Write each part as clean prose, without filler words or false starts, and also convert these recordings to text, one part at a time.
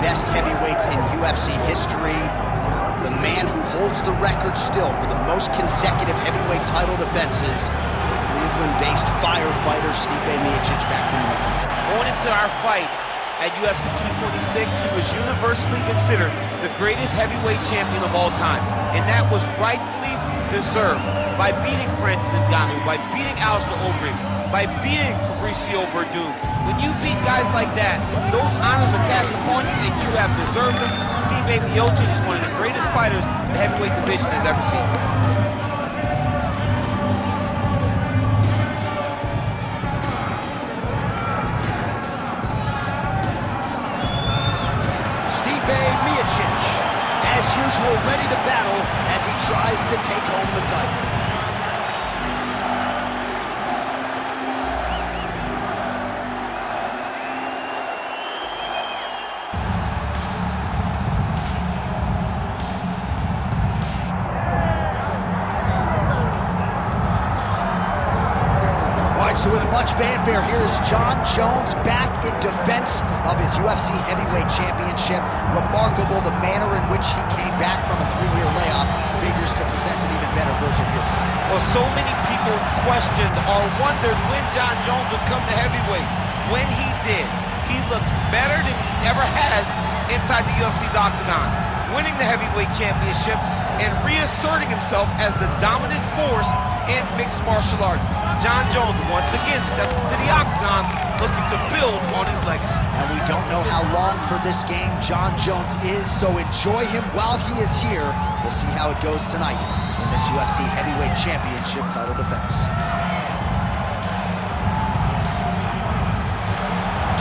best heavyweights in UFC history. The man who holds the record still for the most consecutive heavyweight title defenses, the Cleveland-based firefighter Stipe Miocic, back from Muay Thai. Going into our fight at UFC 226, he was universally considered the greatest heavyweight champion of all time, and that was rightfully deserved by beating Francis Ngannou, by beating Alistair Overeem, by beating Fabricio Verdun. When you beat guys like that, those honors are cast upon you, and you have deserved them. Stipe Miocic is one of the greatest fighters the heavyweight division has ever seen. As usual, ready to battle as he tries to take home the title. So with much fanfare, here is Jon Jones back in defense of his UFC heavyweight championship. Remarkable the manner in which he came back from a 3-year layoff. Figures to present an even better version here tonight. Well, so many people questioned or wondered when Jon Jones would come to heavyweight. When he did, he looked better than he ever has inside the UFC's octagon, winning the heavyweight championship and reasserting himself as the dominant force in mixed martial arts. Jon Jones once again steps into the octagon looking to build on his legacy. And we don't know how long for this game Jon Jones is, so enjoy him while he is here. We'll see how it goes tonight in this UFC Heavyweight Championship title defense.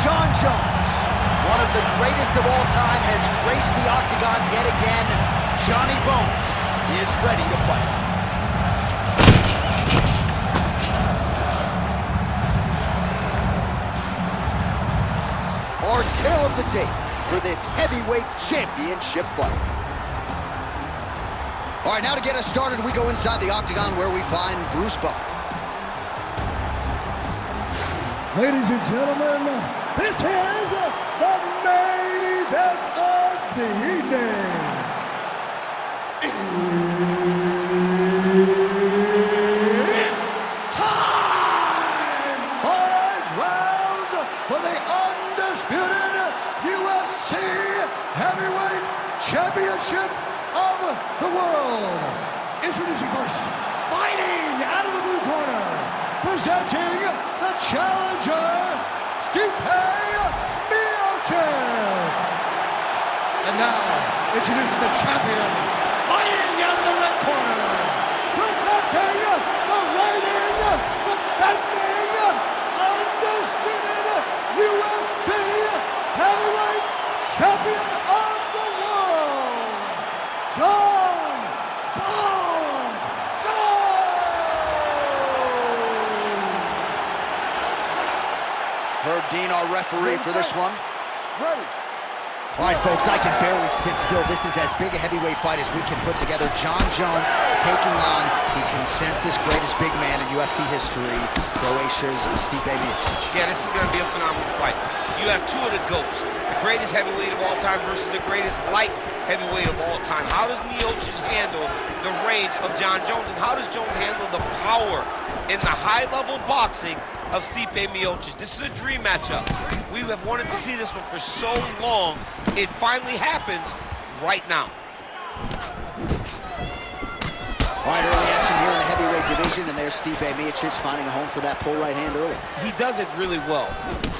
Jon Jones, one of the greatest of all time, has graced the octagon yet again. Johnny Bones is ready to fight. Our tale of the tape for this heavyweight championship fight. All right, now to get us started, we go inside the octagon where we find Bruce Buffer. Ladies and gentlemen, this is the main event of the evening. It's time! 5 rounds for the undisputed UFC Heavyweight Championship of the world. Introducing first, fighting out of the blue corner, presenting the challenger, Stipe Miocic. And now, introducing the champion, fighting out of the red corner, presenting the reigning, defending, undisputed UFC Heavyweight Champion of the world, Jon Jones. Herb Dean, our referee for this one. Ready. All right, folks, I can barely sit still. This is as big a heavyweight fight as we can put together. Jon Jones taking on the consensus greatest big man in UFC history, Croatia's Stipe Miocic. Yeah, this is going to be a phenomenal fight. You have two of the GOATs, the greatest heavyweight of all time versus the greatest light heavyweight of all time. How does Miocic handle the range of Jon Jones, and how does Jones handle the power in the high-level boxing of Stipe Miocic? This is a dream matchup. We have wanted to see this one for so long. It finally happens right now. All right, early action here in the heavyweight division, and there's Stipe Miocic finding a home for that pull right hand early. He does it really well.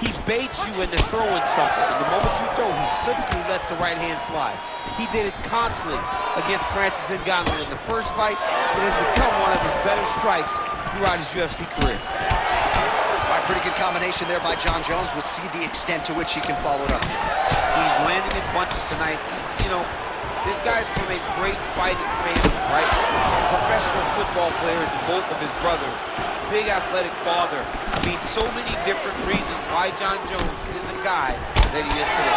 He baits you into throwing something. And the moment you throw, he slips and he lets the right hand fly. He did it constantly against Francis Ngannou in the first fight. It has become one of his better strikes throughout his UFC career. All right, pretty good combination there by Jon Jones. We'll see the extent to which he can follow it up. He's landing in bunches tonight. You know, this guy's from a great fighting family, right? Professional football players, both of his brothers. Big athletic father. I mean, so many different reasons why Jon Jones is the guy that he is today.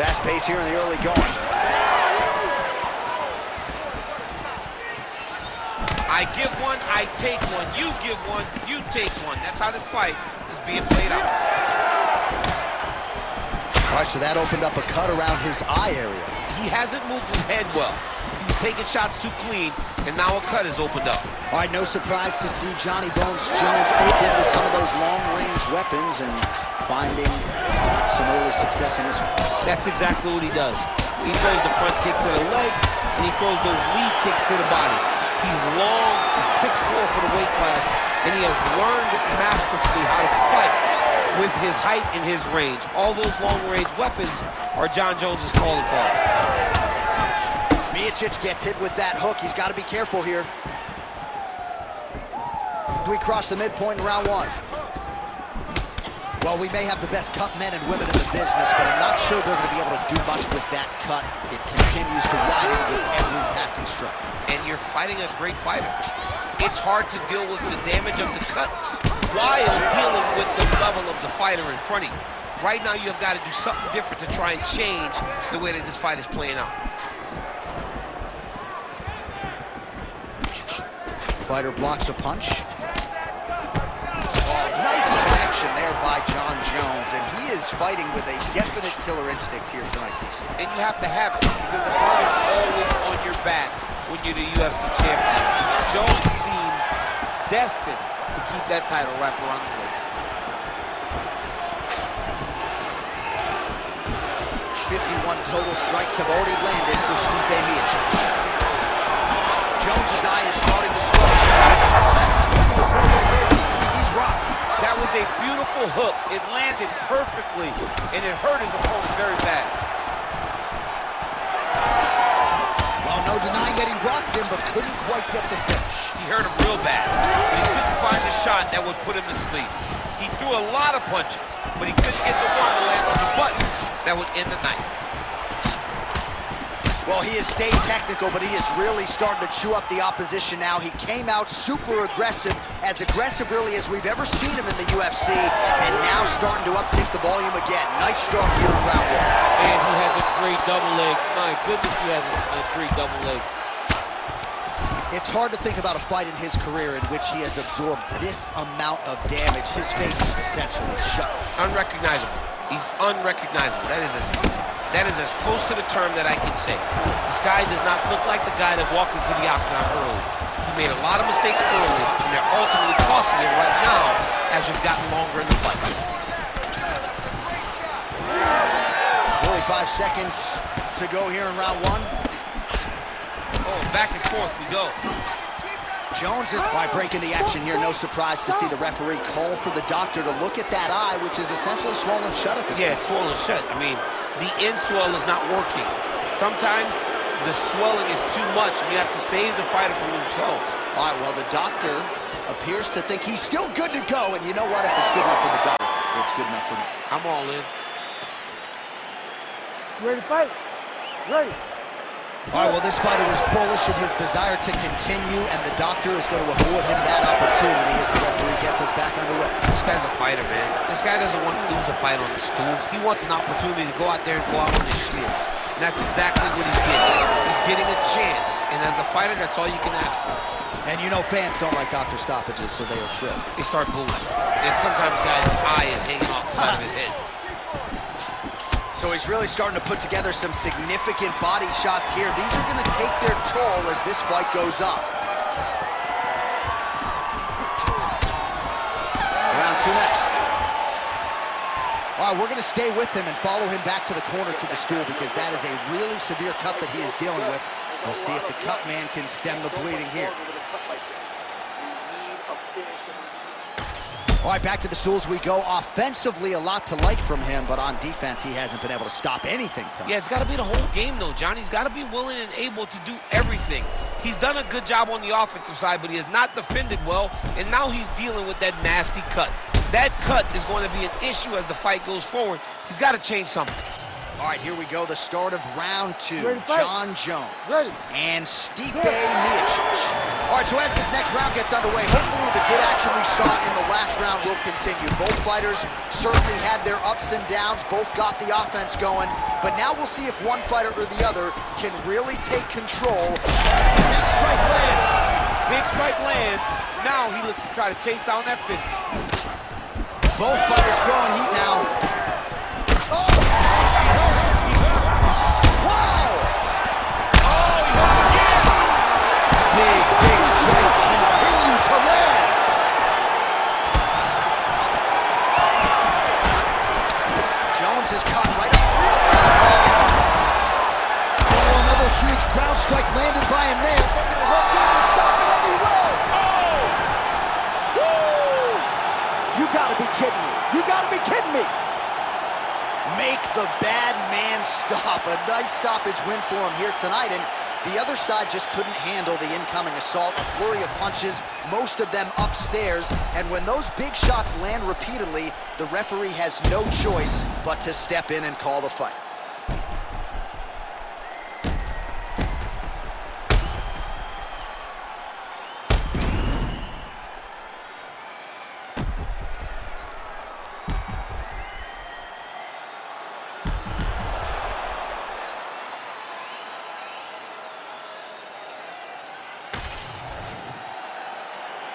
Fast pace here in the early going. I give one, I take one. You give one, you take one. That's how this fight is being played out. All right, so that opened up a cut around his eye area. He hasn't moved his head well. He was taking shots too clean, and now a cut has opened up. All right, no surprise to see Johnny Bones Jones open with some of those long-range weapons and finding some early success in this one. That's exactly what he does. He throws the front kick to the leg, and he throws those lead kicks to the body. He's long, he's 6'4" for the weight class, and he has learned masterfully how to fight with his height and his range. All those long-range weapons are Jon Jones' calling card. Miocic gets hit with that hook. He's got to be careful here. Do we cross the midpoint in round one? Well, we may have the best cut men and women in the business, but I'm not sure they're going to be able to do much with that cut. It continues to widen with every passing strike. And you're fighting a great fighter. It's hard to deal with the damage of the cut while dealing with the level of the fighter in front of you. Right now, you've got to do something different to try and change the way that this fight is playing out. Fighter blocks a punch. Nice connection there by Jon Jones, and he is fighting with a definite killer instinct here tonight, DC. And you have to have it, because the target's always on your back when you're the UFC champion. Jones seems destined to keep that title wrapped around his waist. 51 total strikes have already landed for Stipe Miocic. Jones's eye is starting to slow. He's rocked. That was a beautiful hook. It landed perfectly, and it hurt his opponent very bad. Well, no denying that he rocked him, but couldn't quite get the finish. He hurt him real bad, but he couldn't find the shot that would put him to sleep. He threw a lot of punches, but he couldn't get the one to land on the button that would end the night. Well, he has stayed technical, but he is really starting to chew up the opposition now. He came out super aggressive, as aggressive really as we've ever seen him in the UFC, and now starting to uptick the volume again. Nice start here in round one. And he has a great double leg. My goodness, he has a great double leg. It's hard to think about a fight in his career in which he has absorbed this amount of damage. His face is essentially shut. Unrecognizable. He's unrecognizable. That is as close to the term that I can say. This guy does not look like the guy that walked into the octagon early. He made a lot of mistakes early, and they're ultimately costing him right now as we've gotten longer in the fight. 45 seconds to go here in round one. Oh, back and forth we go. Jones is by breaking the action here. No surprise to see the referee call for the doctor to look at that eye, which is essentially swollen shut at this point. Yeah, it's swollen shut. I mean, the end swell is not working. Sometimes the swelling is too much, and you have to save the fighter from themselves. All right, well, the doctor appears to think he's still good to go, and you know what? If it's good enough for the doctor, it's good enough for me. I'm all in. You ready to fight? Ready. All right, well, this fighter was bullish in his desire to continue, and the doctor is going to afford him that opportunity as the referee gets us back underway. This guy's a fighter, man. This guy doesn't want to lose a fight on the stool. He wants an opportunity to go out there and go out on his shield. And that's exactly what he's getting. He's getting a chance. And as a fighter, that's all you can ask for. And you know fans don't like doctor stoppages, so they are thrilled. They start booing. And sometimes guys' eye is hanging off the side of his head. So he's really starting to put together some significant body shots here. These are going to take their toll as this fight goes on. Round two next. All right, we're going to stay with him and follow him back to the corner to the stool because that is a really severe cut that he is dealing with. We'll see if the cut man can stem the bleeding here. All right, back to the stools we go. Offensively, a lot to like from him, but on defense, he hasn't been able to stop anything tonight. Yeah, it's got to be the whole game, though, John. He's got to be willing and able to do everything. He's done a good job on the offensive side, but he has not defended well, and now he's dealing with that nasty cut. That cut is going to be an issue as the fight goes forward. He's got to change something. All right, here we go, the start of round two. Jon Jones and Stipe Miocic. All right, so as this next round gets underway, hopefully the good action we saw in the last round will continue. Both fighters certainly had their ups and downs, both got the offense going, but now we'll see if one fighter or the other can really take control. Big strike lands. Big strike lands. Now he looks to try to chase down that finish. Both fighters throwing heat now. Oh! the bad man stop. A nice stoppage win for him here tonight, and the other side just couldn't handle the incoming assault. A flurry of punches, most of them upstairs, and when those big shots land repeatedly, the referee has no choice but to step in and call the fight.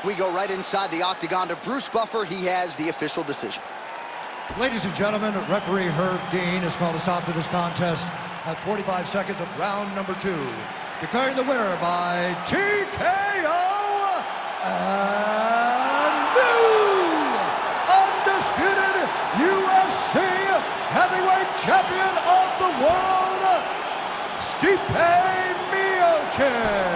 We go right inside the octagon to Bruce Buffer. He has the official decision. Ladies and gentlemen, referee Herb Dean has called a stop to this contest at 45 seconds of round number 2. Declaring the winner by TKO and new undisputed UFC heavyweight champion of the world, Stipe Miocic.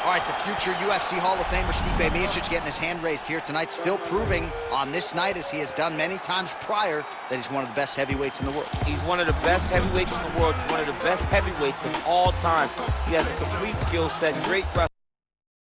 All right, the future UFC Hall of Famer Stipe Miocic getting his hand raised here tonight, still proving on this night, as he has done many times prior, that he's one of the best heavyweights in the world. He's one of the best heavyweights in the world. He's one of the best heavyweights of all time. He has a complete skill set, great wrestling.